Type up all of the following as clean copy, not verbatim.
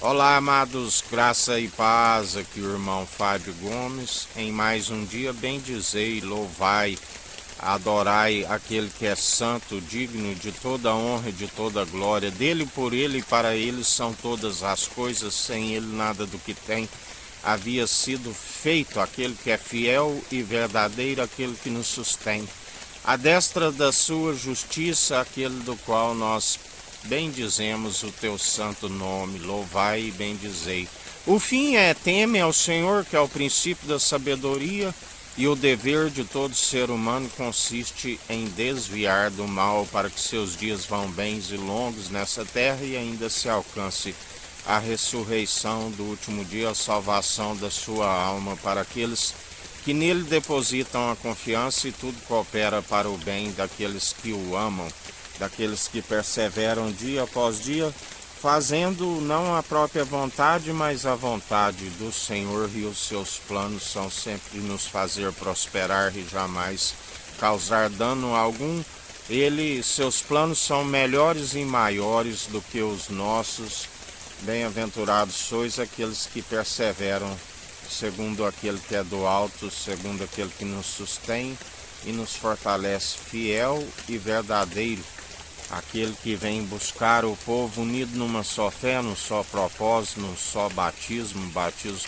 Olá, amados, graça e paz, aqui o irmão Fábio Gomes. Em mais um dia, bendizei, louvai, adorai aquele que é santo, digno de toda honra e de toda glória. Dele, por ele e para ele são todas as coisas, sem ele nada do que tem havia sido feito. Aquele que é fiel e verdadeiro, aquele que nos sustém. À destra da sua justiça, aquele do qual nós bendizemos o teu santo nome, louvai e bendizei. O fim é teme ao Senhor, que é o princípio da sabedoria, e o dever de todo ser humano consiste em desviar do mal para que seus dias vão bens e longos nessa terra e ainda se alcance a ressurreição do último dia, a salvação da sua alma para aqueles que nele depositam a confiança, e tudo coopera para o bem daqueles que o amam, daqueles que perseveram dia após dia, fazendo não a própria vontade, mas a vontade do Senhor, e os seus planos são sempre nos fazer prosperar e jamais causar dano algum. Seus planos são melhores e maiores do que os nossos. Bem-aventurados sois aqueles que perseveram, segundo aquele que é do alto, segundo aquele que nos sustém e nos fortalece, fiel e verdadeiro, aquele que vem buscar o povo unido numa só fé, num só propósito, num só batismo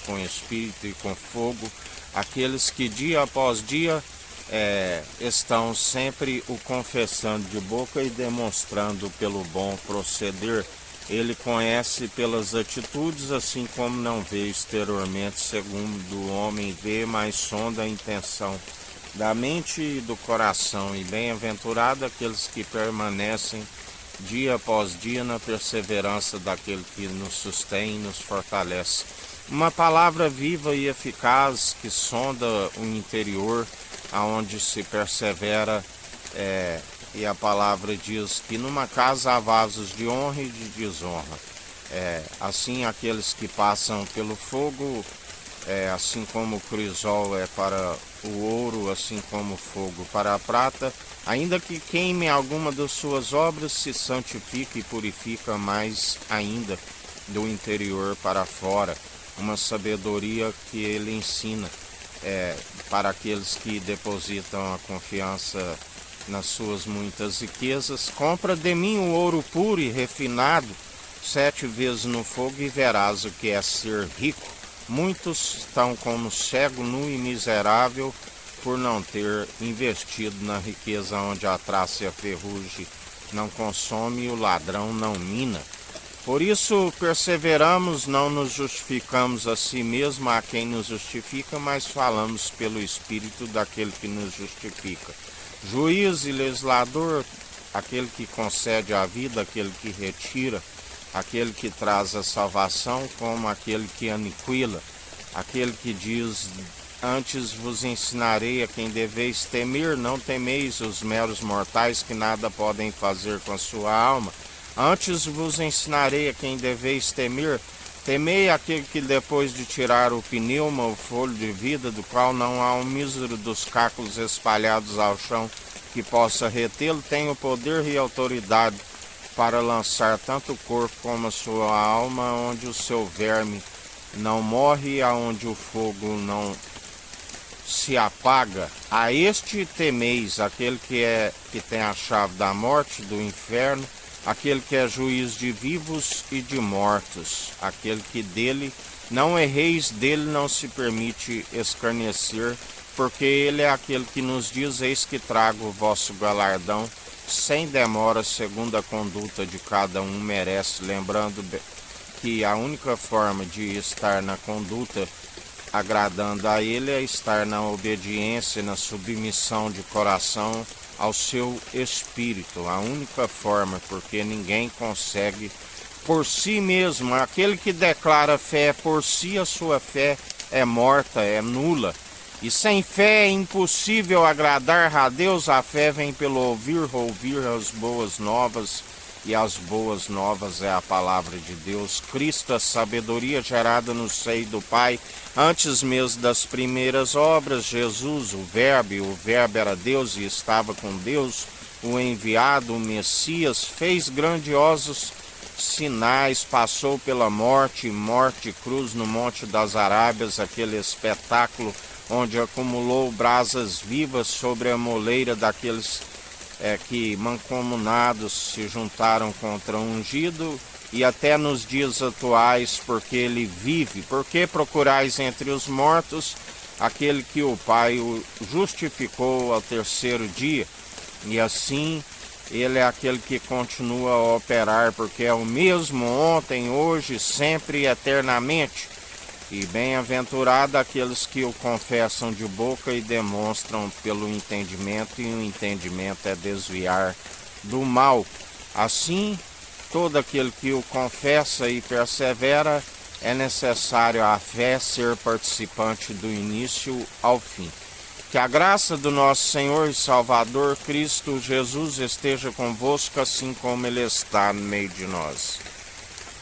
com Espírito e com fogo, aqueles que dia após dia estão sempre o confessando de boca e demonstrando pelo bom proceder. Ele conhece pelas atitudes, assim como não vê exteriormente, segundo o homem vê, mas sonda a intenção da mente e do coração. E bem-aventurado aqueles que permanecem dia após dia na perseverança daquele que nos sustém e nos fortalece. Uma palavra viva e eficaz que sonda o interior, aonde se persevera, e a palavra diz que numa casa há vasos de honra e de desonra. Assim aqueles que passam pelo fogo, assim como o crisol é para o ouro, assim como o fogo para a prata, ainda que queime alguma das suas obras, se santifica e purifica mais ainda do interior para fora. Uma sabedoria que ele ensina para aqueles que depositam a confiança nas suas muitas riquezas. Compra de mim o ouro puro e refinado 7 vezes no fogo, e verás o que é ser rico. Muitos estão como cego, nu e miserável, por não ter investido na riqueza, onde a traça e a ferrugem não consome e o ladrão não mina. Por isso perseveramos, não nos justificamos a si mesmo, a quem nos justifica, mas falamos pelo Espírito daquele que nos justifica. Juiz e legislador, aquele que concede a vida, aquele que retira, aquele que traz a salvação, como aquele que aniquila, aquele que diz: antes vos ensinarei a quem deveis temer, não temeis os meros mortais que nada podem fazer com a sua alma. Antes vos ensinarei a quem deveis temer, temei aquele que depois de tirar o pneuma, o fôlego de vida, do qual não há um mísero dos cacos espalhados ao chão que possa retê-lo, tem o poder e autoridade para lançar tanto o corpo como a sua alma, onde o seu verme não morre, aonde o fogo não se apaga. A este temeis, aquele que tem a chave da morte, do inferno, aquele que é juiz de vivos e de mortos, aquele que dele não erreis, dele não se permite escarnecer, porque ele é aquele que nos diz: eis que trago o vosso galardão sem demora, segundo a conduta de cada um merece. Lembrando que a única forma de estar na conduta agradando a ele é estar na obediência, na submissão de coração ao seu espírito. A única forma, porque ninguém consegue por si mesmo. Aquele que declara fé por si, a sua fé é morta, é nula. E sem fé é impossível agradar a Deus. A fé vem pelo ouvir as boas novas, e as boas novas é a palavra de Deus. Cristo, a sabedoria gerada no seio do Pai, antes mesmo das primeiras obras. Jesus, o Verbo era Deus e estava com Deus. O enviado, o Messias, fez grandiosos sinais, passou pela morte e cruz no Monte das Arábias, aquele espetáculo onde acumulou brasas vivas sobre a moleira daqueles que mancomunados se juntaram contra o ungido, e até nos dias atuais, porque ele vive. Porque procurais entre os mortos aquele que o Pai o justificou ao terceiro dia, e assim ele é aquele que continua a operar, porque é o mesmo ontem, hoje, sempre e eternamente. E bem-aventurado aqueles que o confessam de boca e demonstram pelo entendimento, e o entendimento é desviar do mal. Assim, todo aquele que o confessa e persevera, é necessário a fé ser participante do início ao fim. Que a graça do nosso Senhor e Salvador Cristo Jesus esteja convosco, assim como Ele está no meio de nós.